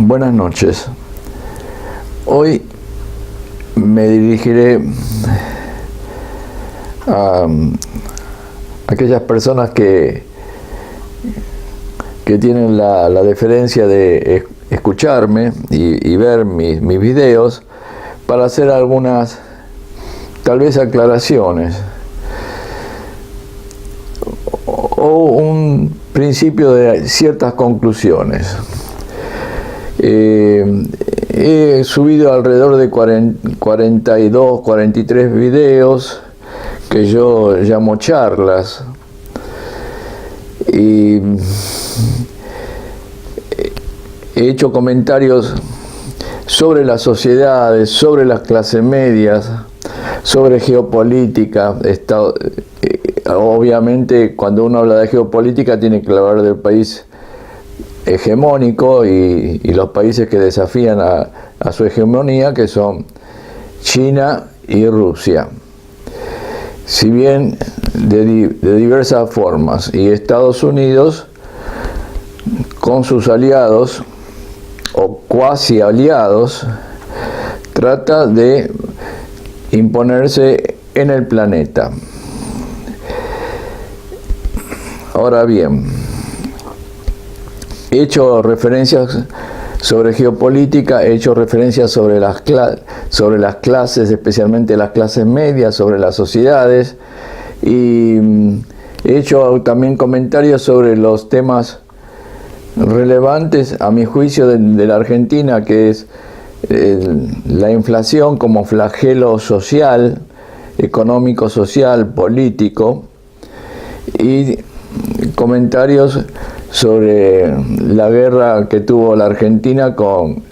Buenas noches. Hoy me dirigiré a aquellas personas que tienen la deferencia de escucharme y ver mis videos para hacer algunas, tal vez, aclaraciones o un principio de ciertas conclusiones. He subido alrededor de 42, 43 videos que yo llamo charlas, y he hecho comentarios sobre las sociedades, sobre las clases medias, sobre geopolítica. Obviamente, cuando uno habla de geopolítica tiene que hablar del país hegemónico y los países que desafían a su hegemonía, que son China y Rusia. Si bien de diversas formas, y Estados Unidos con sus aliados o cuasi aliados trata de imponerse en el planeta. Ahora bien, he hecho referencias sobre geopolítica, he hecho referencias sobre las clases, especialmente las clases medias, sobre las sociedades, y he hecho también comentarios sobre los temas relevantes, a mi juicio, de la Argentina, que es la inflación como flagelo social, económico, social, político, y comentarios sobre la guerra que tuvo la Argentina con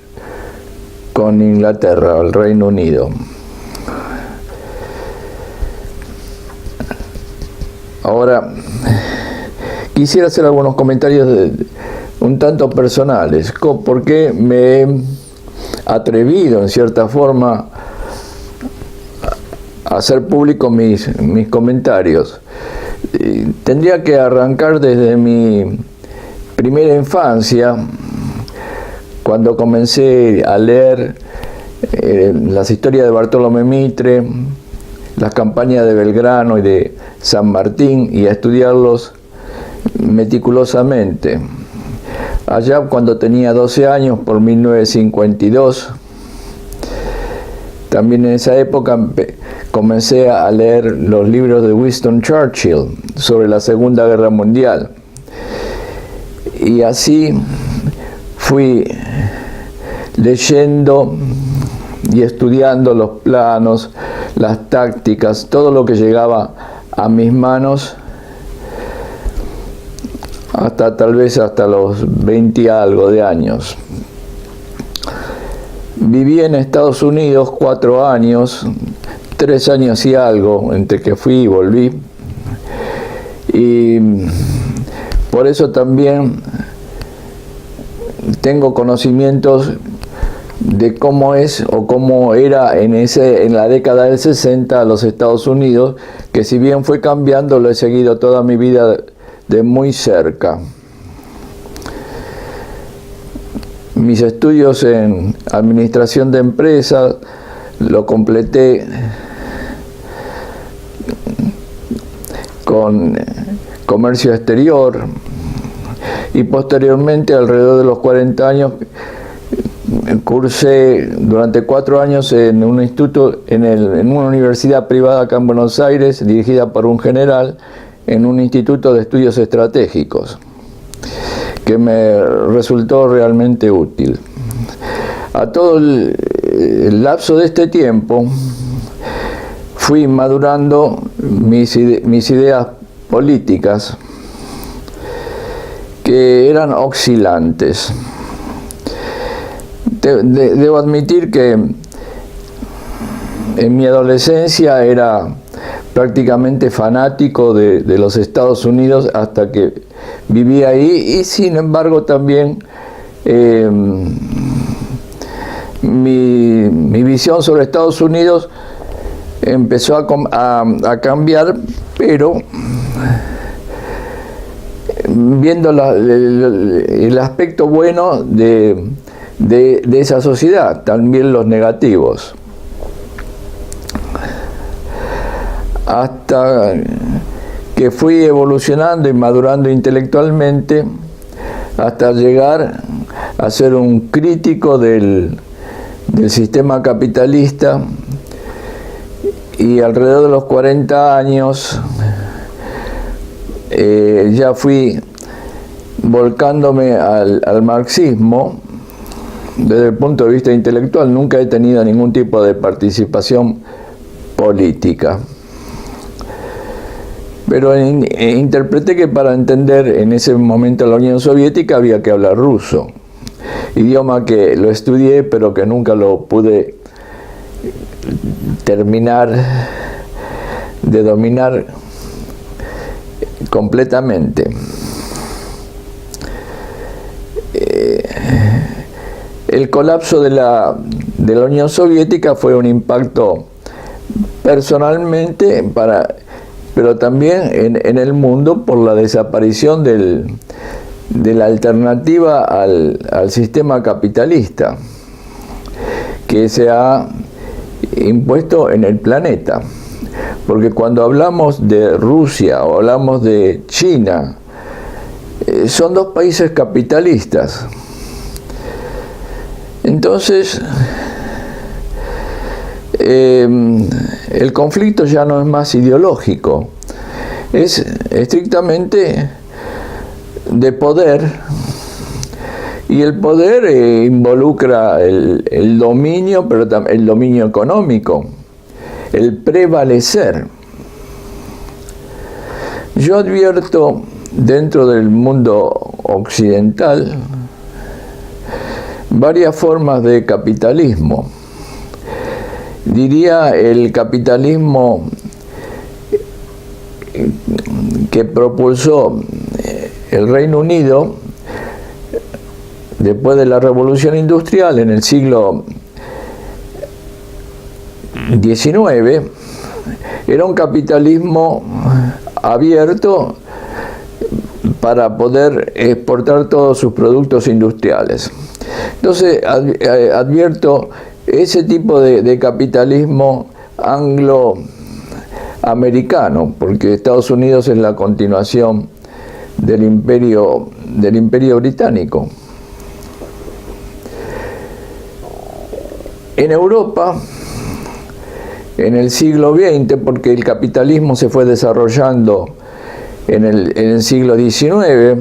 Inglaterra, el Reino Unido. Ahora, quisiera hacer algunos comentarios un tanto personales, porque me he atrevido, en cierta forma, a hacer público mis comentarios. Tendría que arrancar desde mi primera infancia, cuando comencé a leer las historias de Bartolomé Mitre, las campañas de Belgrano y de San Martín, y a estudiarlos meticulosamente. Allá cuando tenía 12 años, por 1952, también en esa época comencé a leer los libros de Winston Churchill sobre la Segunda Guerra Mundial. Y así fui leyendo y estudiando los planos, las tácticas, todo lo que llegaba a mis manos, tal vez hasta los 20 y algo de años. Viví en Estados Unidos 4 años, 3 años y algo, entre que fui y volví. Y por eso también tengo conocimientos de cómo es o cómo era en la década del 60 los Estados Unidos, que si bien fue cambiando, lo he seguido toda mi vida de muy cerca. Mis estudios en administración de empresas lo completé con comercio exterior, y posteriormente, alrededor de los 40 años, cursé durante 4 años en un instituto, en una universidad privada acá en Buenos Aires, dirigida por un general, en un instituto de estudios estratégicos, que me resultó realmente útil. A todo el lapso de este tiempo fui madurando mis ideas políticas, que eran oscilantes. Debo admitir que en mi adolescencia era prácticamente fanático de los Estados Unidos hasta que viví ahí, y sin embargo también mi visión sobre Estados Unidos empezó a cambiar, pero viendo el aspecto bueno de de esa sociedad, también los negativos. Hasta que fui evolucionando y madurando intelectualmente hasta llegar a ser un crítico del sistema capitalista, y alrededor de los 40 años ya fui volcándome al marxismo. Desde el punto de vista intelectual nunca he tenido ningún tipo de participación política, pero interpreté que para entender en ese momento la Unión Soviética había que hablar ruso, idioma que lo estudié pero que nunca lo pude terminar de dominar completamente. El colapso de la Unión Soviética fue un impacto personalmente pero también en el mundo, por la desaparición de la alternativa al sistema capitalista que se ha impuesto en el planeta. Porque cuando hablamos de Rusia o hablamos de China, son dos países capitalistas. Entonces, el conflicto ya no es más ideológico, es estrictamente de poder, y el poder involucra el dominio, pero también el dominio económico, el prevalecer. Yo advierto dentro del mundo occidental varias formas de capitalismo. Diría el capitalismo que propulsó el Reino Unido después de la Revolución Industrial en el siglo XIX, era un capitalismo abierto para poder exportar todos sus productos industriales. Entonces advierto ese tipo de capitalismo angloamericano, porque Estados Unidos es la continuación del imperio británico. En Europa, en el siglo XX, porque el capitalismo se fue desarrollando en el siglo XIX,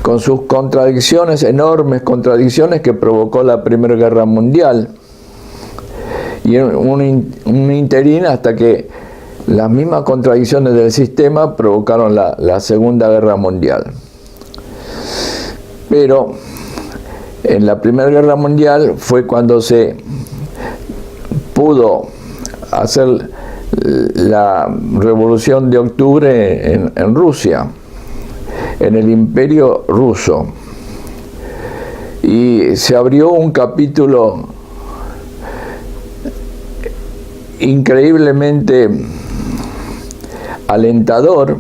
con sus contradicciones, enormes contradicciones que provocó la Primera Guerra Mundial, y un interín hasta que las mismas contradicciones del sistema provocaron la Segunda Guerra Mundial. Pero en la Primera Guerra Mundial fue cuando se pudo hacer la Revolución de Octubre en Rusia, en el Imperio Ruso, y se abrió un capítulo increíblemente alentador,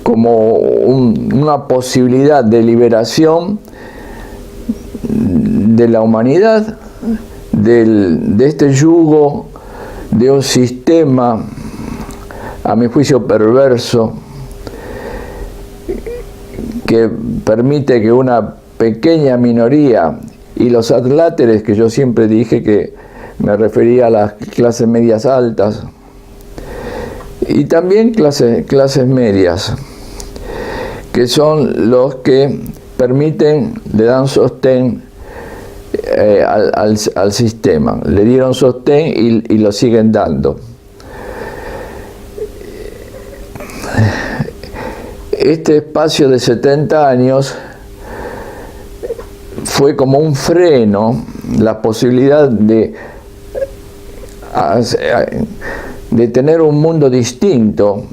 como una posibilidad de liberación de la humanidad, de este yugo de un sistema, a mi juicio, perverso, que permite que una pequeña minoría, y los adláteres, que yo siempre dije que me refería a las clases medias altas, y también clases medias, que son los que permiten, le dan sostén al sistema, le dieron sostén y lo siguen dando. Este espacio de 70 años fue como un freno, la posibilidad de tener un mundo distinto,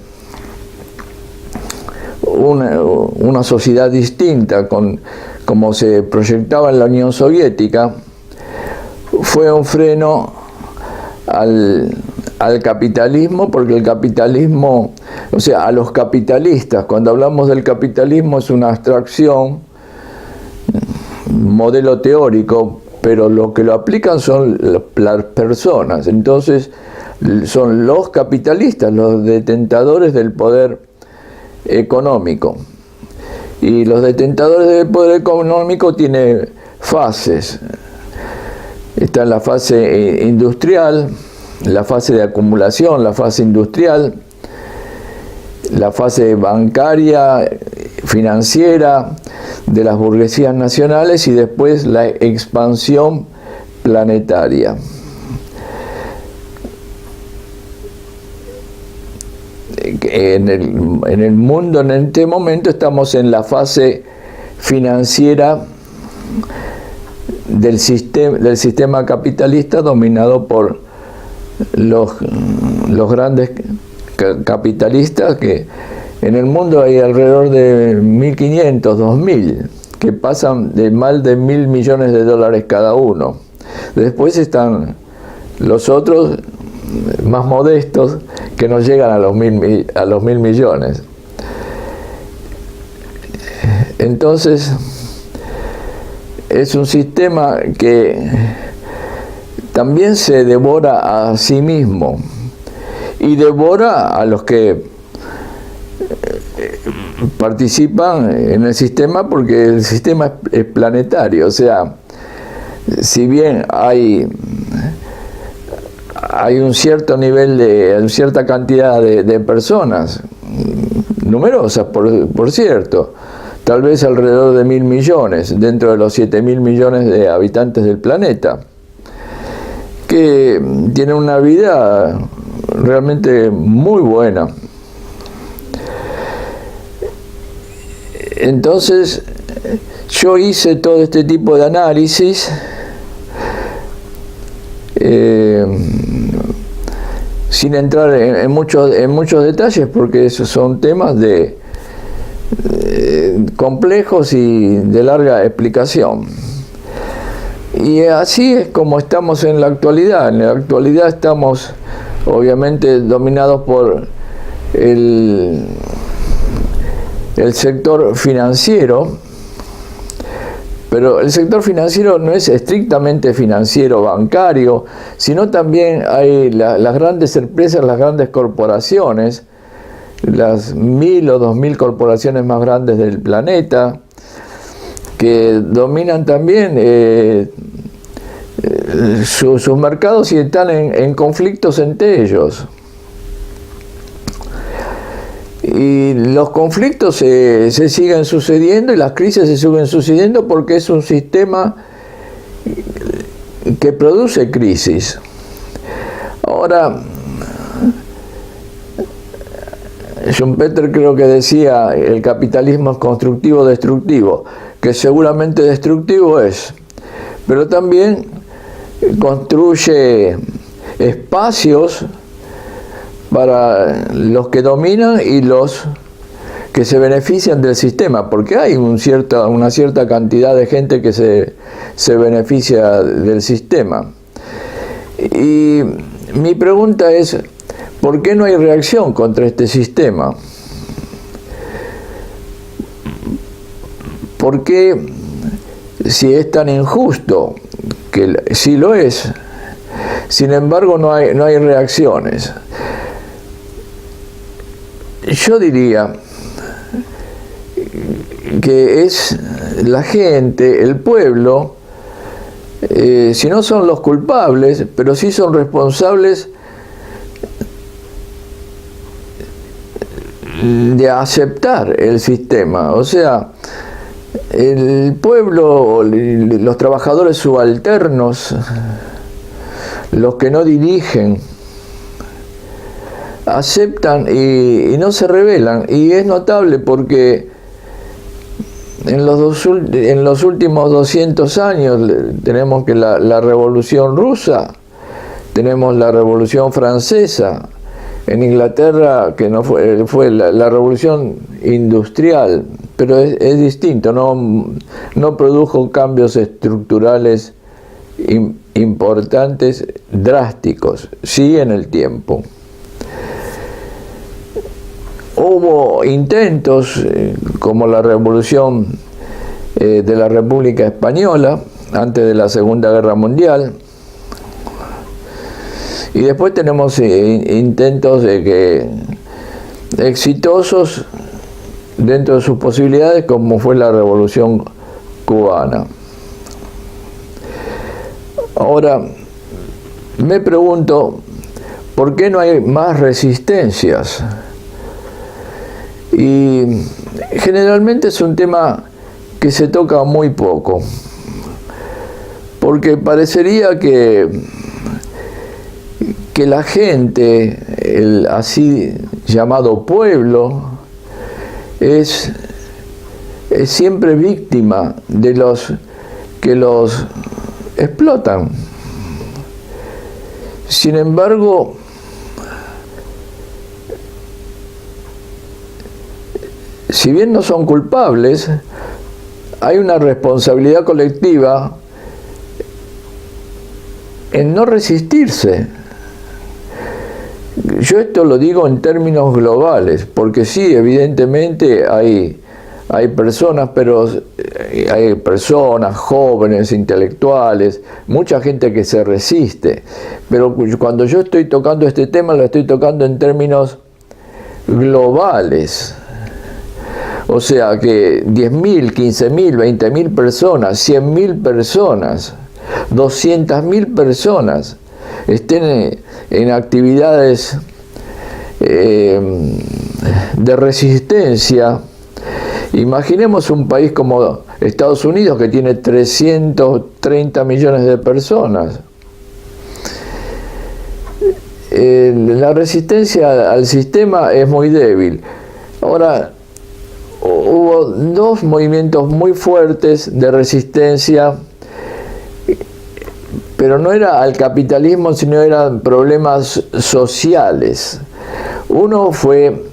una sociedad distinta, como se proyectaba en la Unión Soviética. Fue un freno al capitalismo, porque el capitalismo, o sea, a los capitalistas, cuando hablamos del capitalismo es una abstracción, modelo teórico, pero lo que lo aplican son las personas. Entonces son los capitalistas, los detentadores del poder económico. Y los detentadores del poder económico tienen fases. Está en la fase industrial, la fase de acumulación, la fase industrial, la fase bancaria, financiera, de las burguesías nacionales, y después la expansión planetaria. En el mundo en este momento estamos en la fase financiera del sistema capitalista, dominado por los grandes capitalistas, que en el mundo hay alrededor de 1.500, 2.000, que pasan de más de 1.000 millones de dólares cada uno. Después están los otros más modestos, que no llegan a los 1.000 millones. Entonces, es un sistema que también se devora a sí mismo y devora a los que participan en el sistema, porque el sistema es planetario. O sea, si bien hay un cierto nivel una cierta cantidad de personas, numerosas por cierto, tal vez alrededor de 1.000 millones, dentro de los 7.000 millones de habitantes del planeta, que tienen una vida realmente muy buena. Entonces, yo hice todo este tipo de análisis sin entrar en muchos detalles, porque esos son temas complejos y de larga explicación. Y así es como estamos en la actualidad. En la actualidad estamos obviamente dominados por el sector financiero, pero el sector financiero no es estrictamente financiero, bancario, sino también hay las grandes empresas, las grandes corporaciones, las 1.000 o 2.000 corporaciones más grandes del planeta, que dominan también sus mercados y están en conflictos entre ellos. Y los conflictos se siguen sucediendo y las crisis se siguen sucediendo, porque es un sistema que produce crisis. Ahora, Schumpeter creo que decía: el capitalismo es constructivo-destructivo, que seguramente destructivo es, pero también construye espacios para los que dominan y los que se benefician del sistema, porque hay una cierta cantidad de gente que se beneficia del sistema. Y mi pregunta es: ¿por qué no hay reacción contra este sistema? ¿Por qué, si es tan injusto, que sí lo es, sin embargo no hay reacciones? Yo diría que es la gente, el pueblo, si no son los culpables, pero sí son responsables de aceptar el sistema. O sea, el pueblo, los trabajadores subalternos, los que no dirigen, aceptan y no se rebelan. Y es notable porque en los últimos 200 años tenemos que la Revolución Rusa, tenemos la Revolución Francesa, en Inglaterra, que no fue la Revolución Industrial, pero es distinto, no produjo cambios estructurales importantes, drásticos, sí en el tiempo. Hubo intentos, como la Revolución de la República Española, antes de la Segunda Guerra Mundial. Y después tenemos intentos exitosos dentro de sus posibilidades, como fue la Revolución Cubana. Ahora, me pregunto, ¿por qué no hay más resistencias? Y generalmente es un tema que se toca muy poco, porque parecería que la gente, el así llamado pueblo, es siempre víctima de los que los explotan. Sin embargo, si bien no son culpables, hay una responsabilidad colectiva en no resistirse. Yo esto lo digo en términos globales, porque sí, evidentemente hay personas, pero hay personas jóvenes, intelectuales, mucha gente que se resiste. Pero cuando yo estoy tocando este tema, lo estoy tocando en términos globales. O sea que 10.000, 15.000, 20.000 personas, 100.000 personas, 200.000 personas estén en actividades de resistencia. Imaginemos un país como Estados Unidos, que tiene 330 millones de personas. La resistencia al sistema es muy débil. Ahora, hubo dos movimientos muy fuertes de resistencia, pero no era al capitalismo, sino eran problemas sociales. Uno fue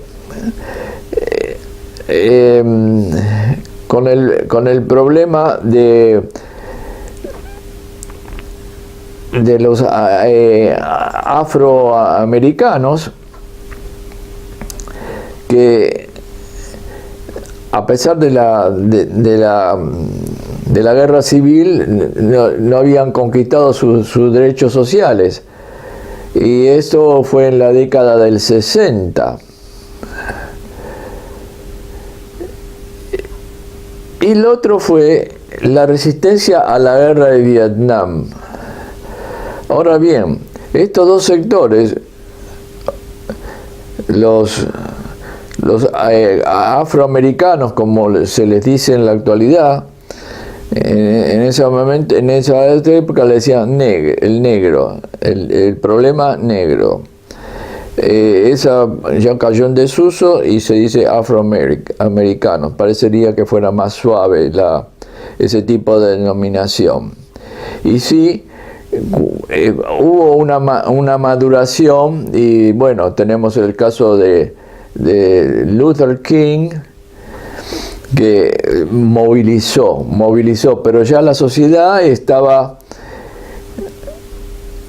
con el problema de los afroamericanos, que a pesar de la guerra civil no habían conquistado sus derechos sociales, y esto fue en la década del 60. Y el otro fue la resistencia a la guerra de Vietnam. Ahora bien, estos dos sectores, los afroamericanos, como se les dice en la actualidad, en ese momento, en esa época le decían el negro, el problema negro. Esa ya cayó en desuso y se dice afroamericanos. Parecería que fuera más suave ese tipo de denominación. Y sí, hubo una maduración, y bueno, tenemos el caso de Luther King, que movilizó, pero ya la sociedad estaba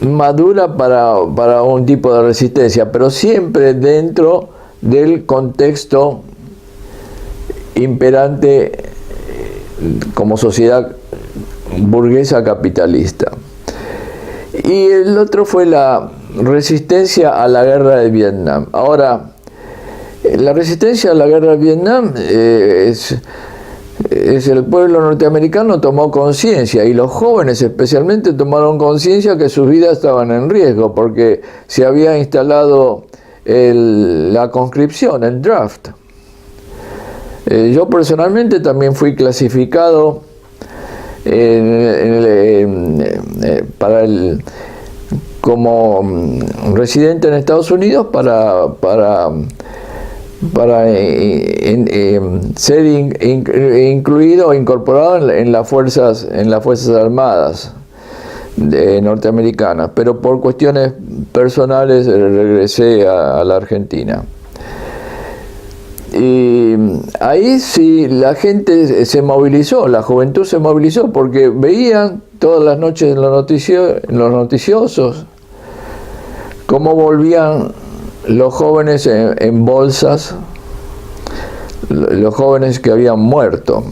madura para un tipo de resistencia, pero siempre dentro del contexto imperante como sociedad burguesa capitalista. Y el otro fue la resistencia a la guerra de Vietnam. Ahora, la resistencia a la guerra de Vietnam es el pueblo norteamericano tomó conciencia, y los jóvenes especialmente tomaron conciencia que sus vidas estaban en riesgo, porque se había instalado la conscripción, el draft. Yo personalmente también fui clasificado como residente en Estados Unidos para ser incluido o incorporado en las fuerzas armadas norteamericanas, pero por cuestiones personales regresé a la Argentina. Y ahí sí la gente se movilizó, la juventud se movilizó, porque veían todas las noches en los noticiosos cómo volvían los jóvenes en bolsas, los jóvenes que habían muerto.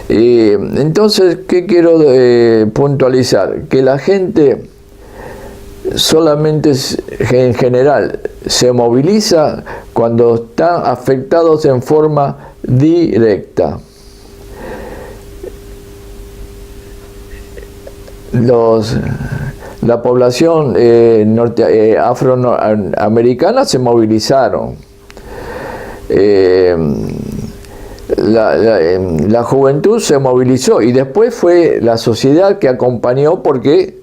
Entonces, ¿qué quiero puntualizar? Que la gente solamente en general se moviliza cuando están afectados en forma directa. La población afroamericana se movilizaron. La juventud se movilizó y después fue la sociedad que acompañó, porque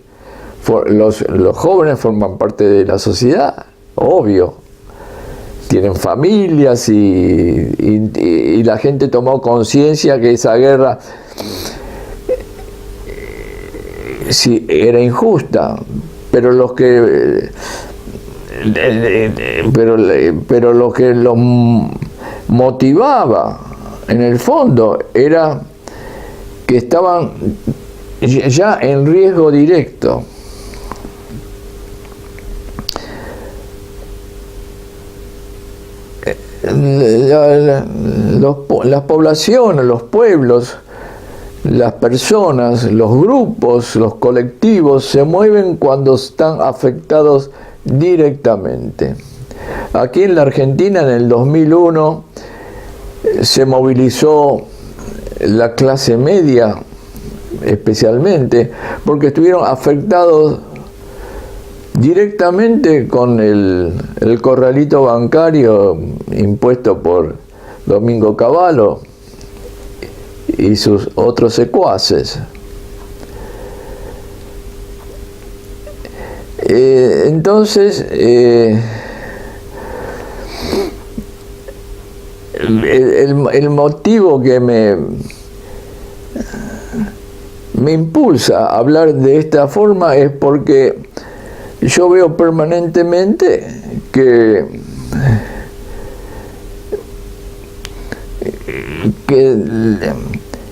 los jóvenes forman parte de la sociedad, obvio. Tienen familias y la gente tomó conciencia que esa guerra sí era injusta, pero lo que los motivaba en el fondo era que estaban ya en riesgo directo. Las poblaciones, los pueblos, las personas, los grupos, los colectivos se mueven cuando están afectados directamente. Aquí en la Argentina, en el 2001, se movilizó la clase media especialmente, porque estuvieron afectados directamente con el corralito bancario impuesto por Domingo Cavallo y sus otros secuaces. Entonces, el motivo que me impulsa a hablar de esta forma es porque yo veo permanentemente que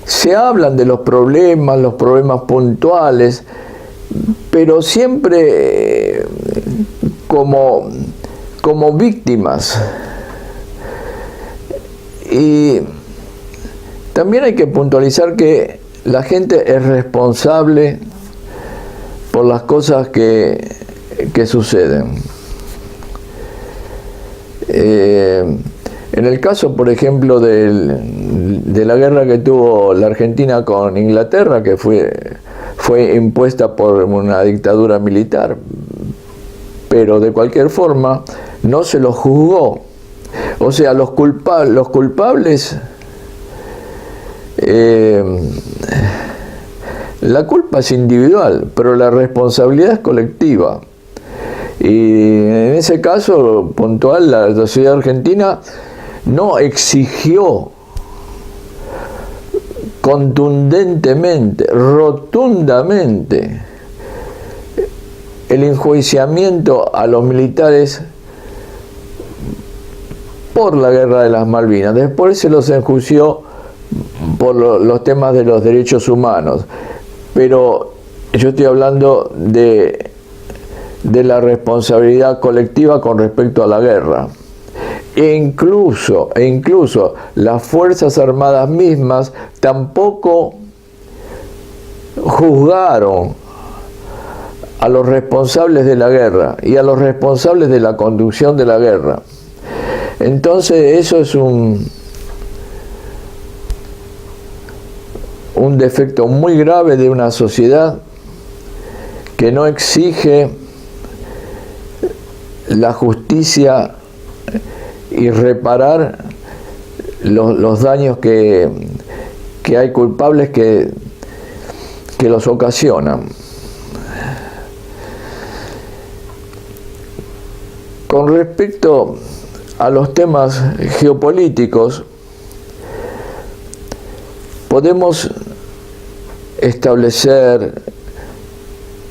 se hablan de los problemas puntuales, pero siempre como víctimas. Y también hay que puntualizar que la gente es responsable por las cosas que suceden. En el caso, por ejemplo, de la guerra que tuvo la Argentina con Inglaterra, que fue impuesta por una dictadura militar, pero de cualquier forma no se los juzgó. O sea, los culpables, la culpa es individual, pero la responsabilidad es colectiva. Y en ese caso puntual, la sociedad argentina no exigió contundentemente, rotundamente, el enjuiciamiento a los militares por la guerra de las Malvinas. Después se los enjuició por los temas de los derechos humanos, pero yo estoy hablando de la responsabilidad colectiva con respecto a la guerra. E incluso las Fuerzas Armadas mismas tampoco juzgaron a los responsables de la guerra y a los responsables de la conducción de la guerra. Entonces eso es un defecto muy grave de una sociedad que no exige la justicia y reparar los daños que hay culpables que los ocasionan. Con respecto a los temas geopolíticos, podemos establecer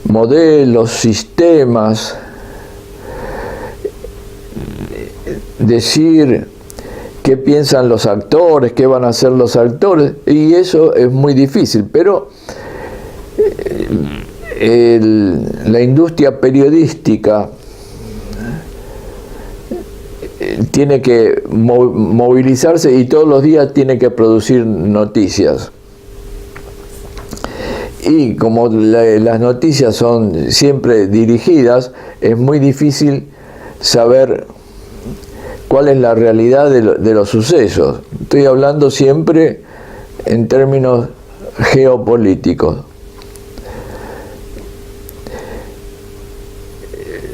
modelos, sistemas, decir qué piensan los actores, qué van a hacer los actores, y eso es muy difícil, pero la industria periodística tiene que movilizarse y todos los días tiene que producir noticias. y como las noticias son siempre dirigidas, es muy difícil saber cuál es la realidad de los sucesos. Estoy hablando siempre en términos geopolíticos.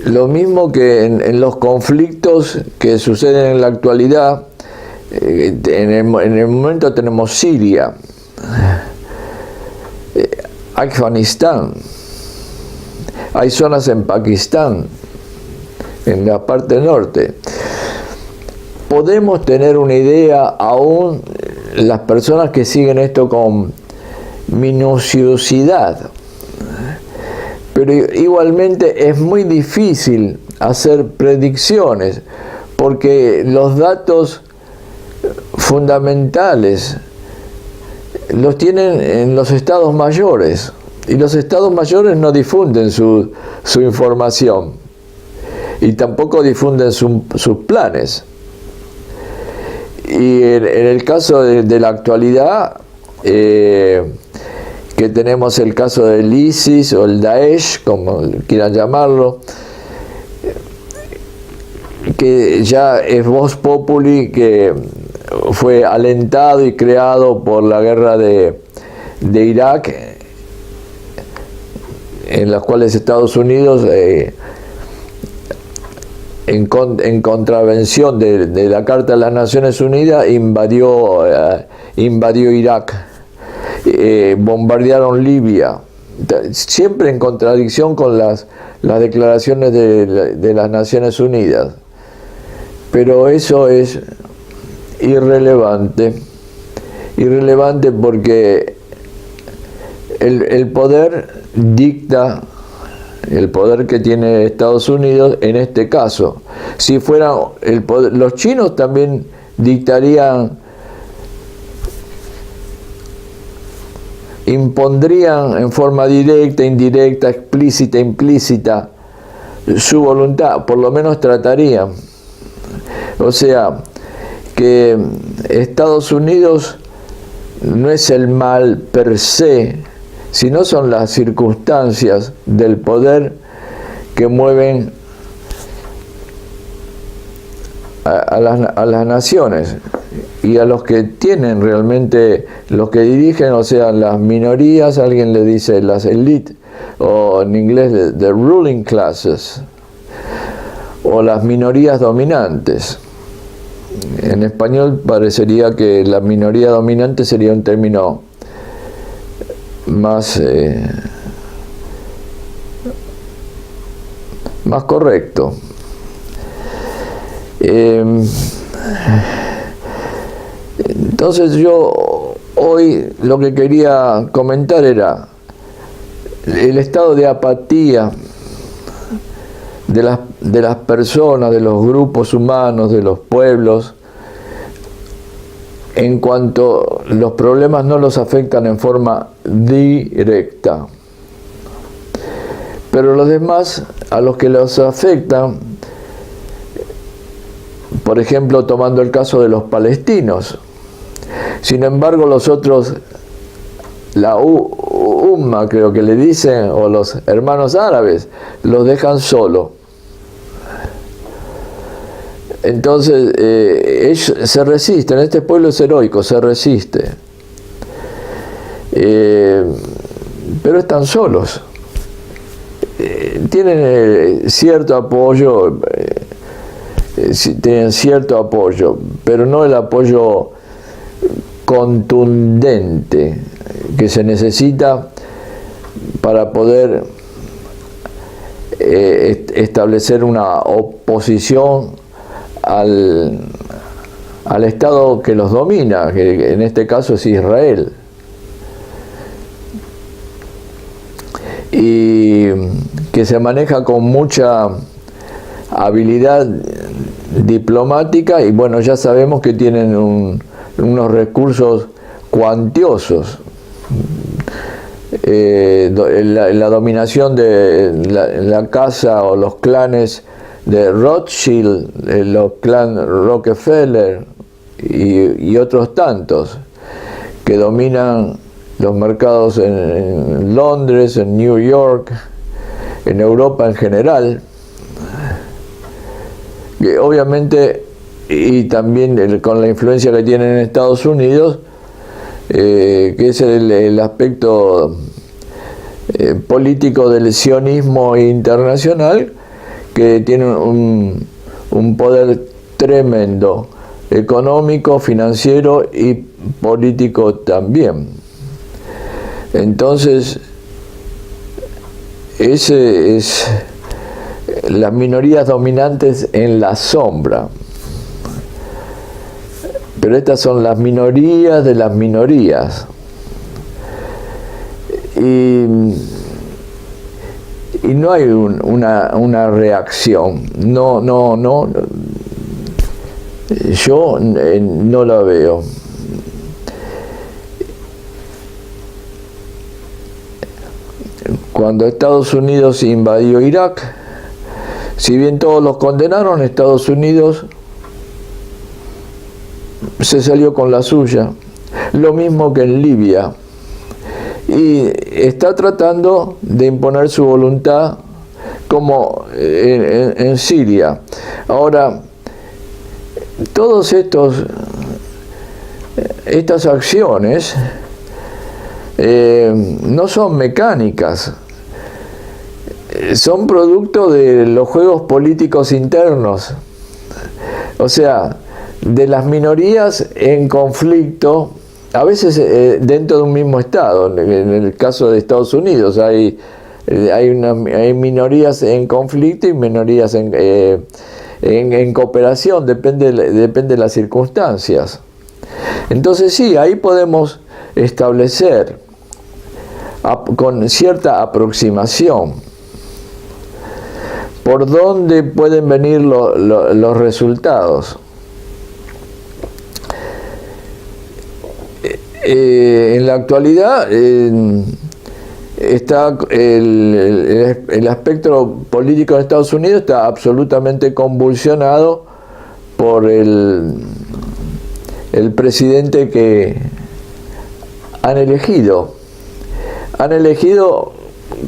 Lo mismo que en los conflictos que suceden en la actualidad, en el momento tenemos Siria, Afganistán, hay zonas en Pakistán, en la parte norte. Podemos tener una idea, aún las personas que siguen esto con minuciosidad, pero igualmente es muy difícil hacer predicciones, porque los datos fundamentales los tienen en los estados mayores, y los estados mayores no difunden su información, y tampoco difunden sus planes. Y en el caso de la actualidad, que tenemos el caso del ISIS o el Daesh, como quieran llamarlo, que ya es vox populi, que fue alentado y creado por la guerra de Irak, en las cuales Estados Unidos, en contravención de la Carta de las Naciones Unidas, invadió Irak. Bombardearon Libia, siempre en contradicción con las declaraciones de las Naciones Unidas. Pero eso es irrelevante porque el poder dicta, el poder que tiene Estados Unidos en este caso. Si fuera el poder, los chinos también dictarían, impondrían en forma directa, indirecta, explícita, implícita su voluntad, por lo menos tratarían. O sea, que Estados Unidos no es el mal per se, sino son las circunstancias del poder que mueven a las naciones y a los que tienen realmente, los que dirigen, o sea, las minorías, alguien le dice las élites, o en inglés the ruling classes, o las minorías dominantes. En español parecería que la minoría dominante sería un término más correcto. Entonces yo hoy lo que quería comentar era el estado de apatía de las personas, de los grupos humanos, de los pueblos, en cuanto los problemas no los afectan en forma directa. Pero los demás, a los que los afectan, por ejemplo, tomando el caso de los palestinos. Sin embargo, los otros, la umma, creo que le dicen, o los hermanos árabes, los dejan solo. Entonces, ellos se resisten, este pueblo es heroico, se resiste. Pero están solos. Tienen cierto apoyo, pero no el apoyo contundente que se necesita para poder establecer una oposición al Estado que los domina, que en este caso es Israel. Y que se maneja con mucha habilidad diplomática, y bueno, ya sabemos que tienen unos recursos cuantiosos. La dominación de la casa o los clanes de Rothschild, los clanes Rockefeller y otros tantos que dominan los mercados en Londres, en New York, en Europa en general, que obviamente, y también con la influencia que tienen en Estados Unidos, que es el aspecto político del sionismo internacional, que tiene un poder tremendo, económico, financiero y político también. Entonces, ese es las minorías dominantes en la sombra. Pero estas son las minorías de las minorías. Y no hay una reacción. No. Yo no la veo. Cuando Estados Unidos invadió Irak, si bien todos los condenaron, Estados Unidos se salió con la suya. Lo mismo que en Libia. Y está tratando de imponer su voluntad como en Siria. Ahora, todos estas acciones no son mecánicas, son producto de los juegos políticos internos, o sea, de las minorías en conflicto, a veces dentro de un mismo estado. En el caso de Estados Unidos hay minorías en conflicto y minorías en cooperación, depende de las circunstancias. Entonces sí, ahí podemos establecer con cierta aproximación por dónde pueden venir los resultados. En la actualidad está el aspecto político de Estados Unidos está absolutamente convulsionado por el presidente que han elegido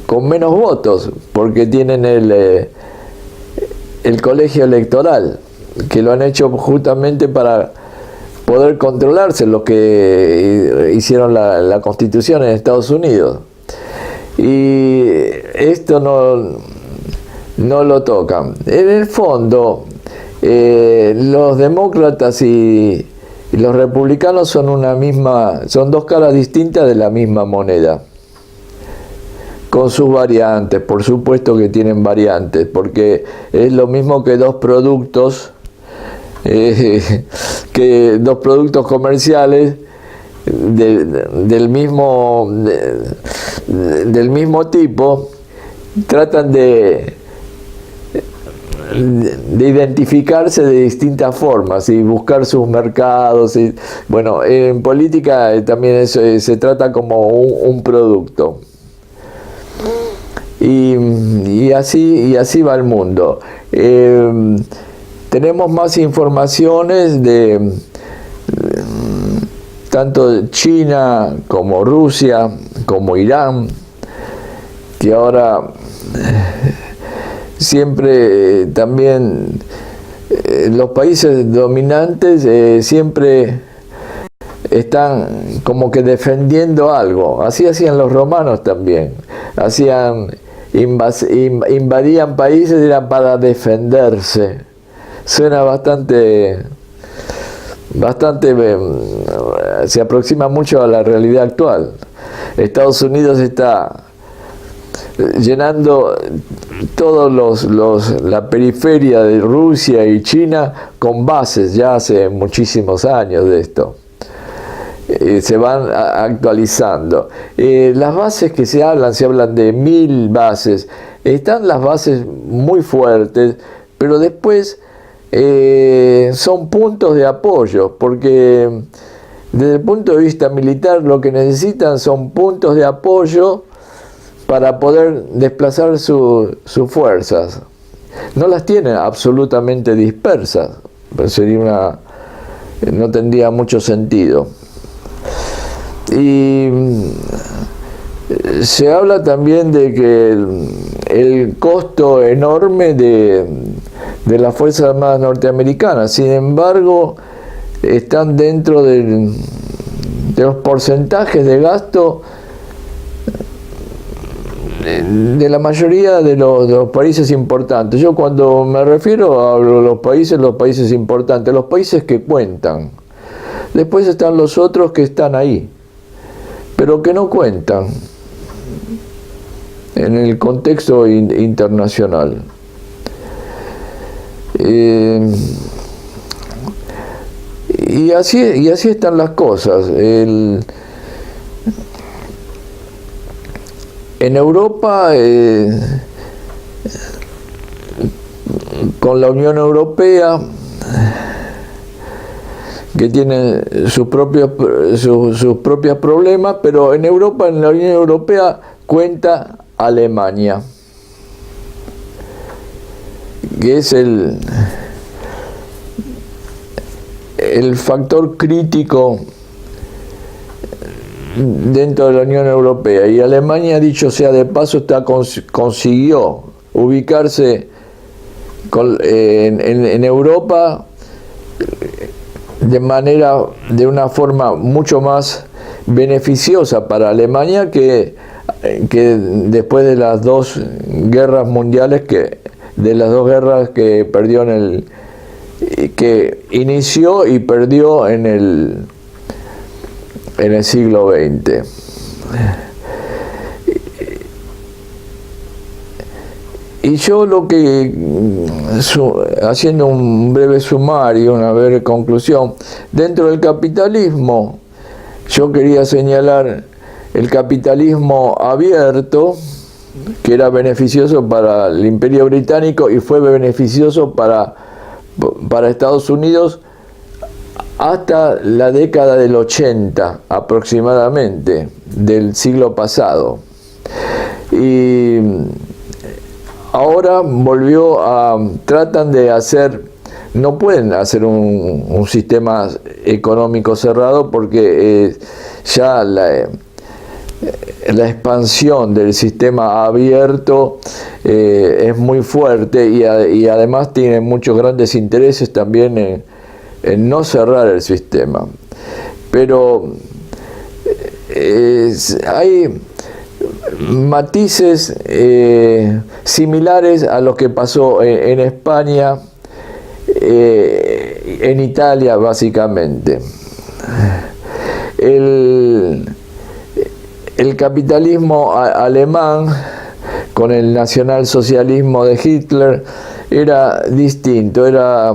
con menos votos, porque tienen el colegio electoral, que lo han hecho justamente para poder controlarse, lo que hicieron la Constitución en Estados Unidos. Y esto no lo tocan. En el fondo, los demócratas y los republicanos son dos caras distintas de la misma moneda, con sus variantes. Por supuesto que tienen variantes, porque es lo mismo que dos productos comerciales del mismo tipo. Tratan de identificarse de distintas formas y buscar sus mercados. Bueno, en política también eso se trata como un producto. Y así va el mundo. Tenemos más informaciones de tanto China como Rusia como Irán, que ahora siempre también los países dominantes siempre están como que defendiendo algo. Así hacían los romanos también. Invadían países, eran para defenderse. Suena bastante se aproxima mucho a la realidad actual. Estados Unidos está llenando la periferia de Rusia y China con bases, ya hace muchísimos años de esto. Se van actualizando. Las bases que se hablan de 1000 bases. Están las bases muy fuertes, pero después son puntos de apoyo, porque desde el punto de vista militar lo que necesitan son puntos de apoyo para poder desplazar sus fuerzas. No las tienen absolutamente dispersas, no tendría mucho sentido. Y se habla también de que el costo enorme de las Fuerzas Armadas norteamericanas, sin embargo, están dentro de los porcentajes de gasto de la mayoría de los países importantes. Yo cuando me refiero a los países importantes, los países que cuentan. Después están los otros que están ahí, pero que no cuentan en el contexto internacional. Y así están las cosas. En Europa, con la Unión Europea, que tiene sus propios problemas, pero en Europa, en la Unión Europea, cuenta Alemania, que es el factor crítico dentro de la Unión Europea. Y Alemania, dicho sea de paso, consiguió ubicarse en Europa de una forma mucho más beneficiosa para Alemania que después de las dos guerras mundiales, de las dos guerras que perdió que inició y perdió en el siglo XX. Y yo haciendo un breve sumario, una breve conclusión, dentro del capitalismo, yo quería señalar el capitalismo abierto, que era beneficioso para el Imperio Británico y fue beneficioso para Estados Unidos hasta la década del 80 aproximadamente del siglo pasado. Y ahora tratan de hacer, no pueden hacer un sistema económico cerrado porque ya la expansión del sistema abierto es muy fuerte y además tiene muchos grandes intereses también en no cerrar el sistema. Pero hay matices similares a lo que pasó en España, en Italia básicamente. El capitalismo alemán con el nacionalsocialismo de Hitler era distinto, era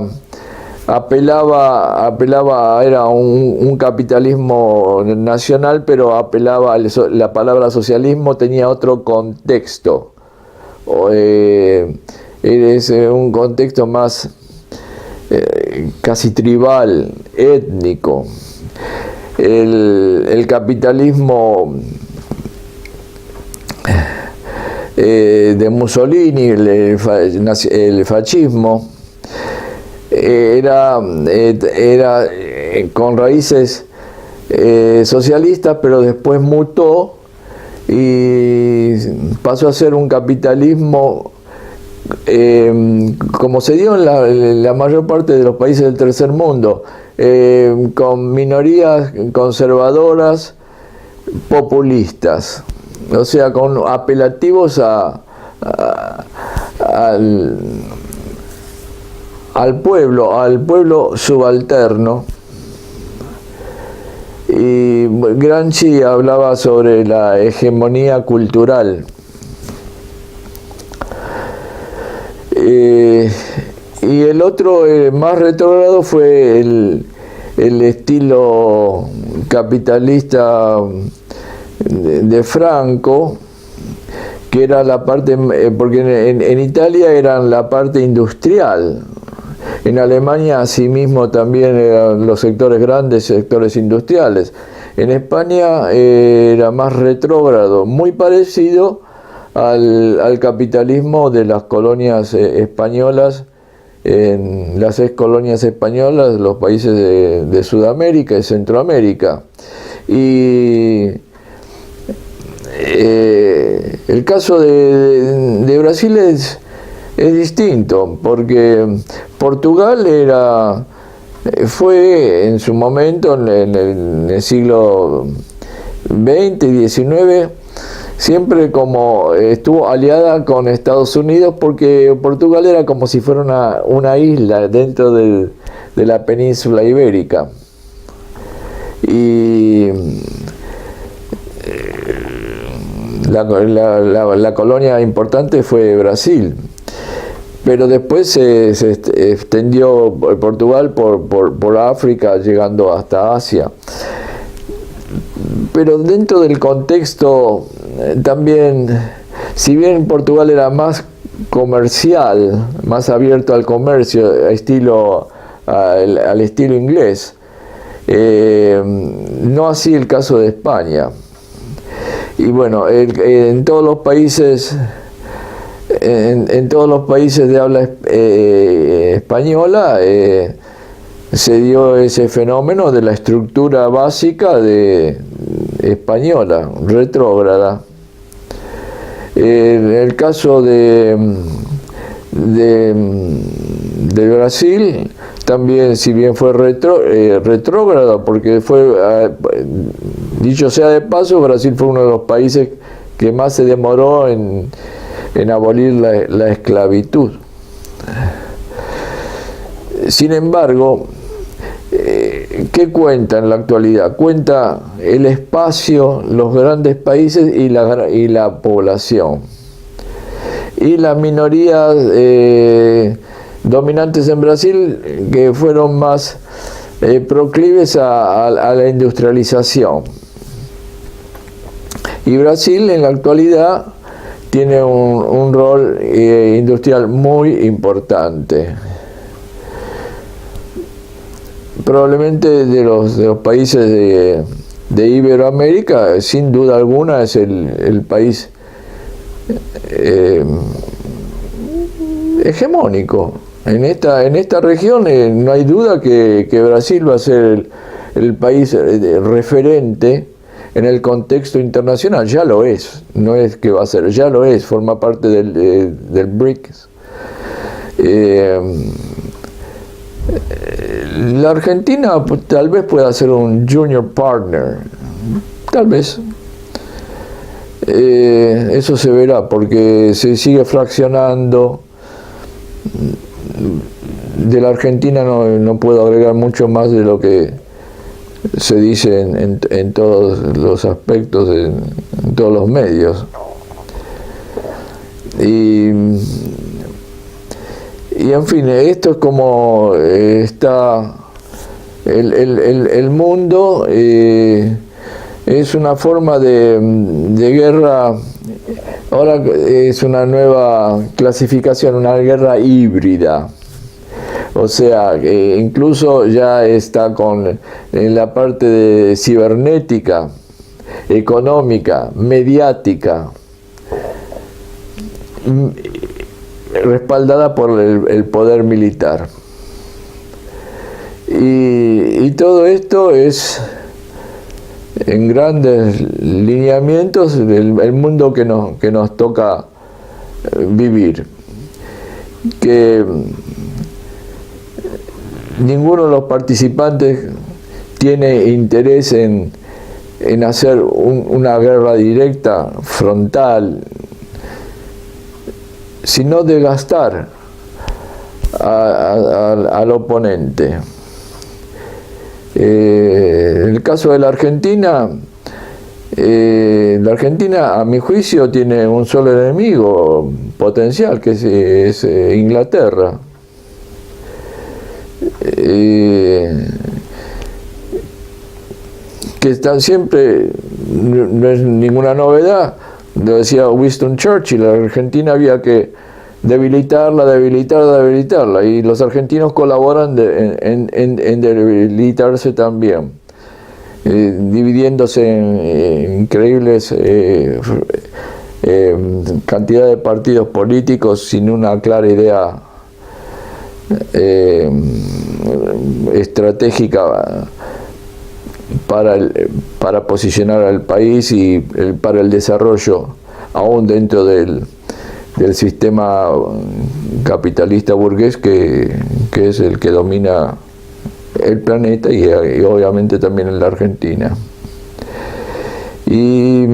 un capitalismo nacional, pero apelaba la palabra socialismo tenía otro contexto, es un contexto más casi tribal, étnico. El capitalismo de Mussolini, el fascismo, era con raíces socialistas, pero después mutó y pasó a ser un capitalismo como se dio en la mayor parte de los países del tercer mundo, con minorías conservadoras populistas, o sea, con apelativos al pueblo subalterno. Y Gramsci hablaba sobre la hegemonía cultural. Y el otro más retrógrado fue el estilo capitalista de Franco, que era la parte, porque en Italia eran la parte industrial. En Alemania asimismo también eran los sectores grandes, sectores industriales. En España era más retrógrado, muy parecido al capitalismo de las colonias españolas, en las ex colonias españolas, los países de Sudamérica y Centroamérica. Y El caso de Brasil es distinto, porque Portugal fue en su momento, en el siglo XX y XIX, siempre como estuvo aliada con Estados Unidos, porque Portugal era como si fuera una isla dentro de la península ibérica. Y la colonia importante fue Brasil, pero después se extendió Portugal por África, llegando hasta Asia. Pero dentro del contexto también, si bien Portugal era más comercial, más abierto al comercio, al estilo inglés, no así el caso de España. Y bueno, en todos los países de habla española se dio ese fenómeno de la estructura básica española, retrógrada. En el caso de Brasil, también, si bien fue retrógrado, porque fue, dicho sea de paso, Brasil fue uno de los países que más se demoró en abolir la esclavitud. Sin embargo, ¿qué cuenta en la actualidad? Cuenta el espacio, los grandes países y la población. Y las minorías dominantes en Brasil, que fueron más proclives a la industrialización. Y Brasil en la actualidad tiene un rol industrial muy importante. Probablemente de los países de Iberoamérica, sin duda alguna, es el país hegemónico. En esta región no hay duda que Brasil va a ser el país referente en el contexto internacional. Ya lo es, no es que va a ser, ya lo es, forma parte del BRICS. La Argentina tal vez pueda ser un junior partner, tal vez. Eso se verá, porque se sigue fraccionando. De la Argentina no puedo agregar mucho más de lo que se dice en todos los aspectos, en todos los medios. Y en fin, esto es como está el mundo. Es una forma de guerra. Ahora es una nueva clasificación, una guerra híbrida. O sea, incluso ya está en la parte de cibernética, económica, mediática, respaldada por el poder militar. Y todo esto es, en grandes lineamientos, el mundo que nos toca vivir. Que ninguno de los participantes tiene interés en hacer una guerra directa, frontal, sino desgastar al oponente. En el caso de la Argentina, a mi juicio, tiene un solo enemigo potencial, que es Inglaterra. Que están siempre, no es ninguna novedad, lo decía Winston Churchill, la Argentina había que debilitarla, y los argentinos colaboran en debilitarse también, dividiéndose en increíbles cantidad de partidos políticos sin una clara idea estratégica para posicionar al país y para el desarrollo aún dentro del sistema capitalista burgués que es el que domina el planeta y obviamente también en la Argentina. Y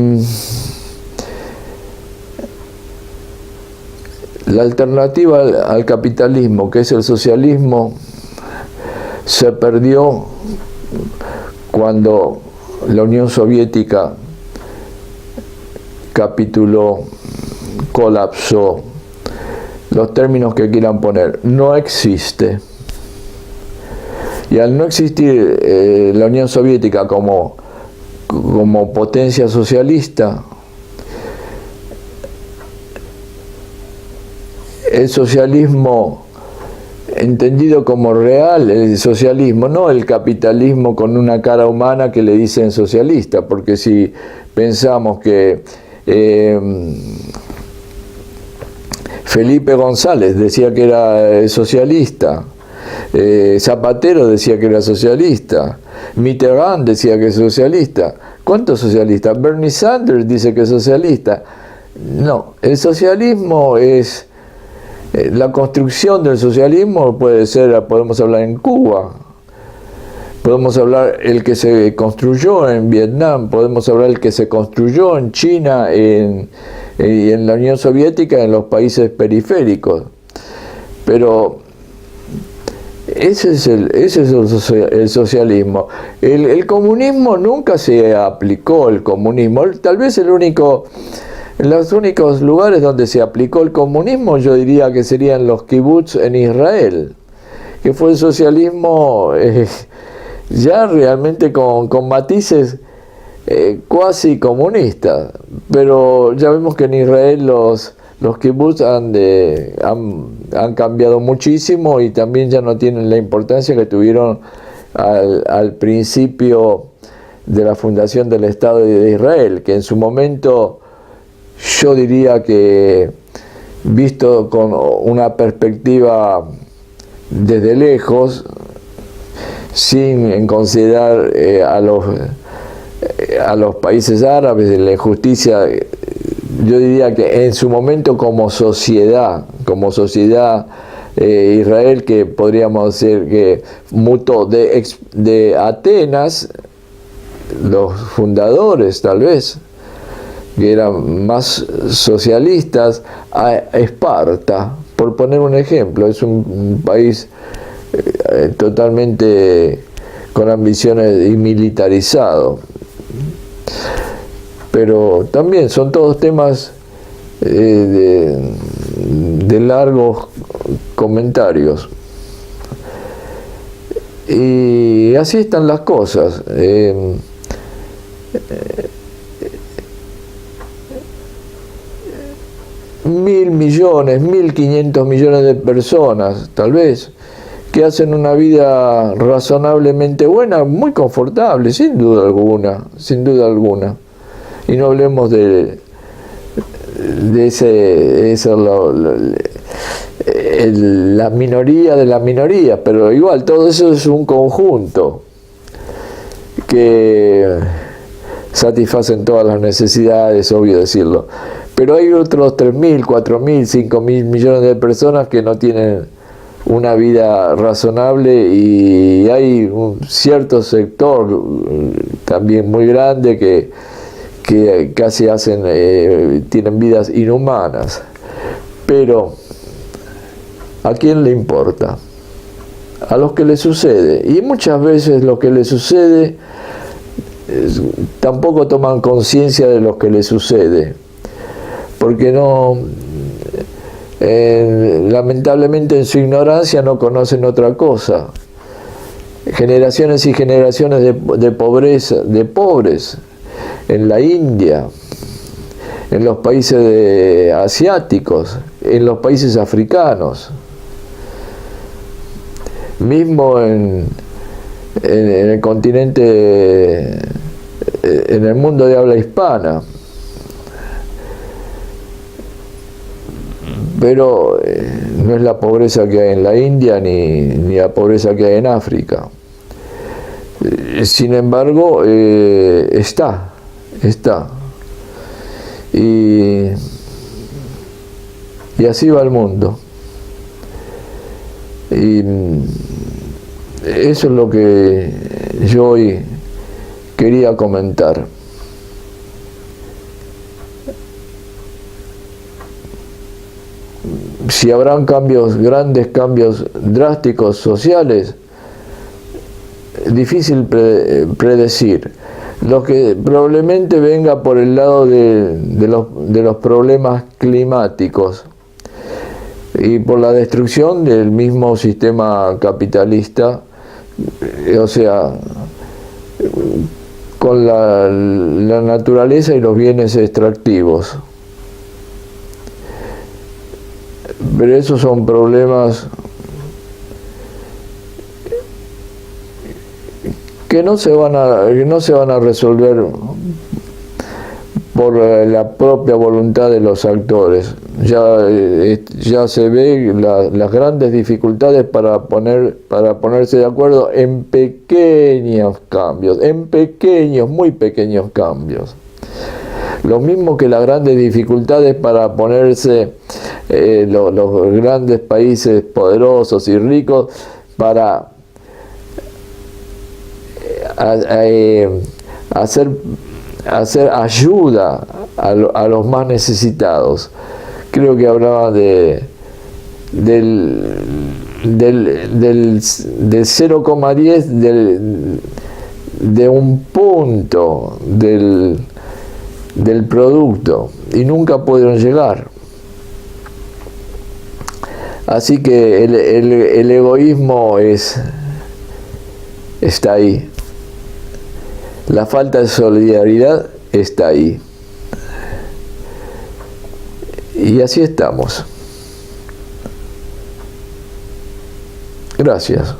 la alternativa al capitalismo, que es el socialismo, se perdió cuando la Unión Soviética capituló, colapsó, los términos que quieran poner, no existe. Y al no existir la Unión Soviética como potencia socialista, el socialismo entendido como real, el socialismo, no el capitalismo con una cara humana que le dicen socialista, porque si pensamos que Felipe González decía que era socialista, Zapatero decía que era socialista, Mitterrand decía que es socialista. ¿Cuántos socialistas? Bernie Sanders dice que es socialista. No, el socialismo es... La construcción del socialismo puede ser, podemos hablar en Cuba, podemos hablar el que se construyó en Vietnam, podemos hablar el que se construyó en China, en la Unión Soviética, en los países periféricos. Pero ese es el socialismo. El comunismo nunca se aplicó, el comunismo. Tal vez en los únicos lugares donde se aplicó el comunismo, yo diría que serían los kibbutz en Israel, que fue el socialismo ya realmente con matices cuasi comunistas, pero ya vemos que en Israel los kibbutz han cambiado muchísimo y también ya no tienen la importancia que tuvieron al principio de la fundación del Estado de Israel, que en su momento... Yo diría que, visto con una perspectiva desde lejos, sin considerar a los países árabes, de la injusticia, yo diría que en su momento como sociedad Israel, que podríamos decir que mutó de Atenas, los fundadores tal vez, que eran más socialistas, a Esparta, por poner un ejemplo. Es un país totalmente con ambiciones y militarizado. Pero también son todos temas de largos comentarios. Y así están las cosas. 1.000 millones, 1.500 millones de personas, tal vez, que hacen una vida razonablemente buena, muy confortable, sin duda alguna, sin duda alguna. Y no hablemos de la minoría de la minoría, pero igual todo eso es un conjunto que satisfacen todas las necesidades, obvio decirlo. Pero hay otros 3.000, 4.000, 5.000 millones de personas que no tienen una vida razonable, y hay un cierto sector también muy grande que casi tienen vidas inhumanas. Pero ¿a quién le importa? A los que les sucede. Y muchas veces lo que les sucede tampoco toman conciencia de lo que les sucede, porque lamentablemente en su ignorancia no conocen otra cosa. Generaciones y generaciones de pobreza, de pobres en la India, en los países asiáticos, en los países africanos, mismo en el continente, en el mundo de habla hispana. Pero no es la pobreza que hay en la India ni la pobreza que hay en África. Sin embargo, está. y así va el mundo. Y eso es lo que yo hoy quería comentar. Si habrán cambios, grandes cambios drásticos sociales, difícil predecir. Lo que probablemente venga por el lado de los problemas climáticos y por la destrucción del mismo sistema capitalista, o sea, con la naturaleza y los bienes extractivos. Pero esos son problemas que no se van a resolver por la propia voluntad de los actores. Ya se ve las grandes dificultades para ponerse de acuerdo en pequeños cambios, muy pequeños cambios. Lo mismo que las grandes dificultades para ponerse los grandes países poderosos y ricos para hacer ayuda a los más necesitados. Creo que hablaba del 0,10 de un punto del producto, y nunca pudieron llegar. Así que el egoísmo está ahí. La falta de solidaridad está ahí. Y así estamos. Gracias.